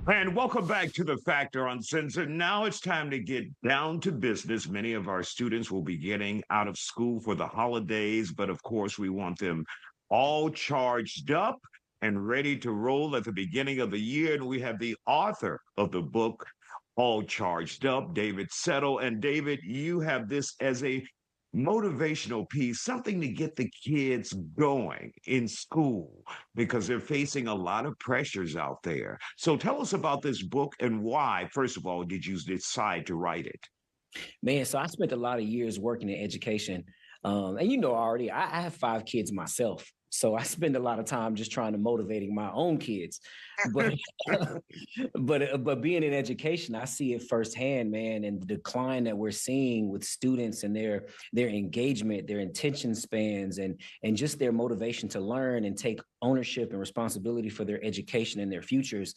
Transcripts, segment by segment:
And welcome back to the Factor Uncensored. Now it's time to get down to business. Many of our students will be getting out of school for the holidays, but of course, we want them all charged up and ready to roll at the beginning of the year. And we have the author of the book, All Charged Up, David Settle. And David, you have this as a motivational piece, something to get the kids going in school because they're facing a lot of pressures out there. So tell us about this book and why, first of all, did you decide to write it? Man, so I spent a lot of years working in education. And you know already, I have 5 kids myself. So I spend a lot of time just trying to motivating my own kids. But but being in education, I see it firsthand, man, and the decline that we're seeing with students and their engagement, their attention spans, and just their motivation to learn and take ownership and responsibility for their education and their futures.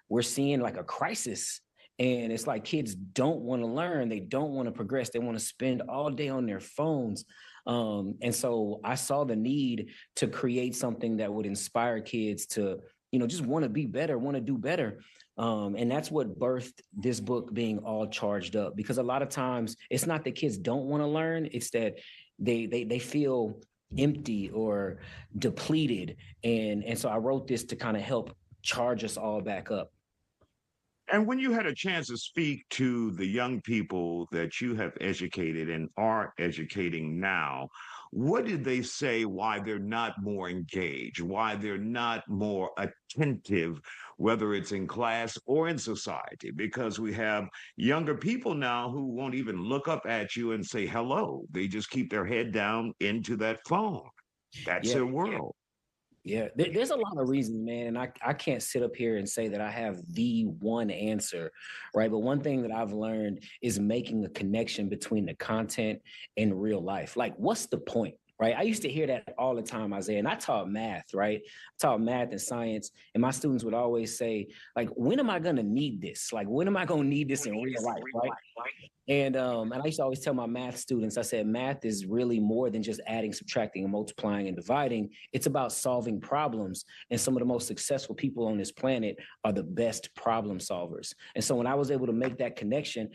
We're seeing like a crisis. And it's like kids don't want to learn. They don't want to progress. They want to spend all day on their phones. And so I saw the need to create something that would inspire kids to, just want to be better, want to do better. And that's what birthed this book being all charged up. Because a lot of times it's not that kids don't want to learn. It's that they feel empty or depleted. And so I wrote this to kind of help charge us all back up. And when you had a chance to speak to the young people that you have educated and are educating now, what did they say why they're not more engaged, why they're not more attentive, whether it's in class or in society? Because we have younger people now who won't even look up at you and say hello. They just keep their head down into that phone. That's Yeah. their world. Yeah, there's a lot of reasons, man, and I can't sit up here and say that I have the one answer, right? But one thing that I've learned is making a connection between the content and real life. Like, what's the point, right? I used to hear that all the time, Isaiah, and I taught math, right? I taught math and science, and my students would always say, like, when am I going to need this? Like, when am I going to need this in real life, right? And I used to always tell my math students, I said, math is really more than just adding, subtracting, and multiplying and dividing. It's about solving problems. And some of the most successful people on this planet are the best problem solvers. And so when I was able to make that connection,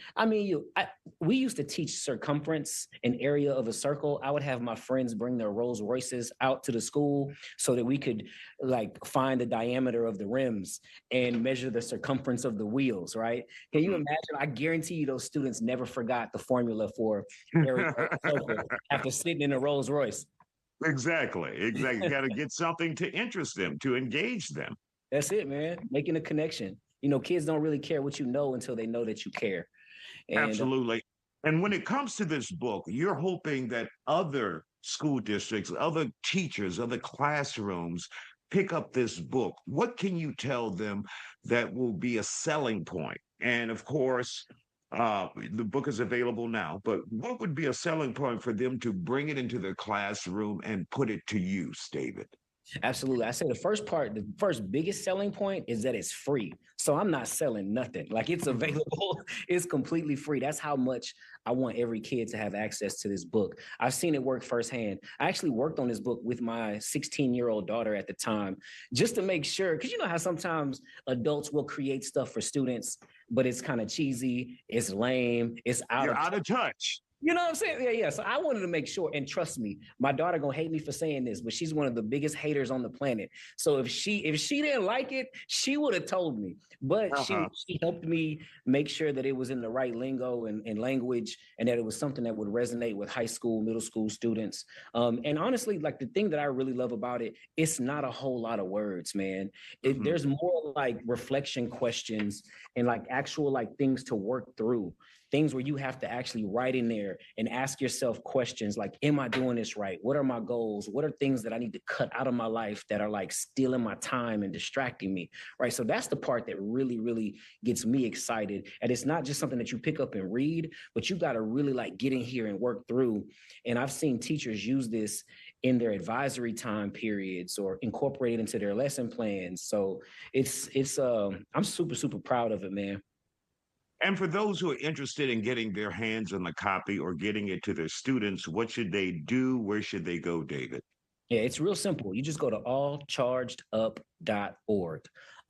we used to teach circumference, an area of a circle. I would have my friends bring their Rolls Royces out to the school so that we could like find the diameter of the rims and measure the circumference of the wheels, right? Can you imagine? I guarantee you those students never forgot the formula for area after sitting in a Rolls Royce. Exactly. Exactly. You got to get something to interest them, to engage them. That's it, man. Making a connection. Kids don't really care what you know until they know that you care. And Absolutely. And when it comes to this book, you're hoping that other school districts, other teachers, other classrooms pick up this book. What can you tell them that will be a selling point? And of course, the book is available now, but what would be a selling point for them to bring it into their classroom and put it to use, David? Absolutely. I say the first biggest selling point is that it's free. So I'm not selling nothing. Like it's available, it's completely free. That's how much I want every kid to have access to this book. I've seen it work firsthand. I actually worked on this book with my 16-year-old daughter at the time, just to make sure, because you know how sometimes adults will create stuff for students, but it's kind of cheesy, it's lame, it's You're out of touch. you know what I'm saying? Yeah, yeah. So I wanted to make sure, and trust me, my daughter gonna hate me for saying this, but she's one of the biggest haters on the planet. So if she didn't like it, she would have told me. But she helped me make sure that it was in the right lingo and language, and that it was something that would resonate with high school, middle school students. And honestly, like the thing that I really love about it, it's not a whole lot of words, man. There's more like reflection questions and like actual like things to work through, things where you have to actually write in there and ask yourself questions like, am I doing this right? What are my goals? What are things that I need to cut out of my life that are like stealing my time and distracting me, right? So that's the part that really, really gets me excited. And it's not just something that you pick up and read, but you got to really like get in here and work through. And I've seen teachers use this in their advisory time periods or incorporate it into their lesson plans. So I'm super, super proud of it, man. And for those who are interested in getting their hands on the copy or getting it to their students, what should they do? Where should they go, David? Yeah, it's real simple. You just go to allchargedup.org.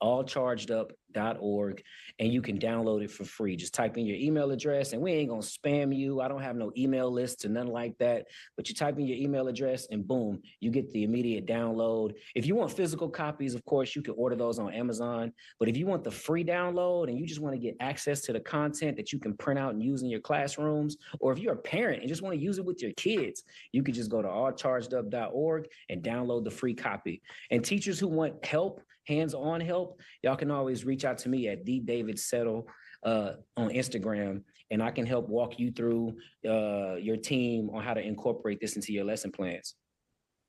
allchargedup.org, and you can download it for free. Just type in your email address, and we ain't gonna spam you. I don't have no email list or nothing like that. But you type in your email address, and boom, you get the immediate download. If you want physical copies, of course, you can order those on Amazon. But if you want the free download and you just want to get access to the content that you can print out and use in your classrooms, or if you're a parent and just want to use it with your kids, you could just go to allchargedup.org and download the free copy. And teachers who want help, hands-on help, y'all can always reach out to me at @DavidSettle on Instagram, and I can help walk you through your team on how to incorporate this into your lesson plans.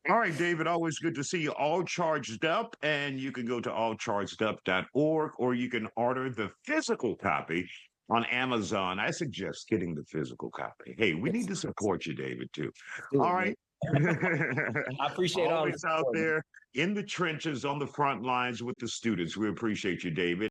All right, David, always good to see you. All Charged Up, and you can go to allchargedup.org, or you can order the physical copy on Amazon. I suggest getting the physical copy. Hey, we need to support you, David, too. All right. I appreciate all always out there in the trenches on the front lines with the students. We appreciate you, David.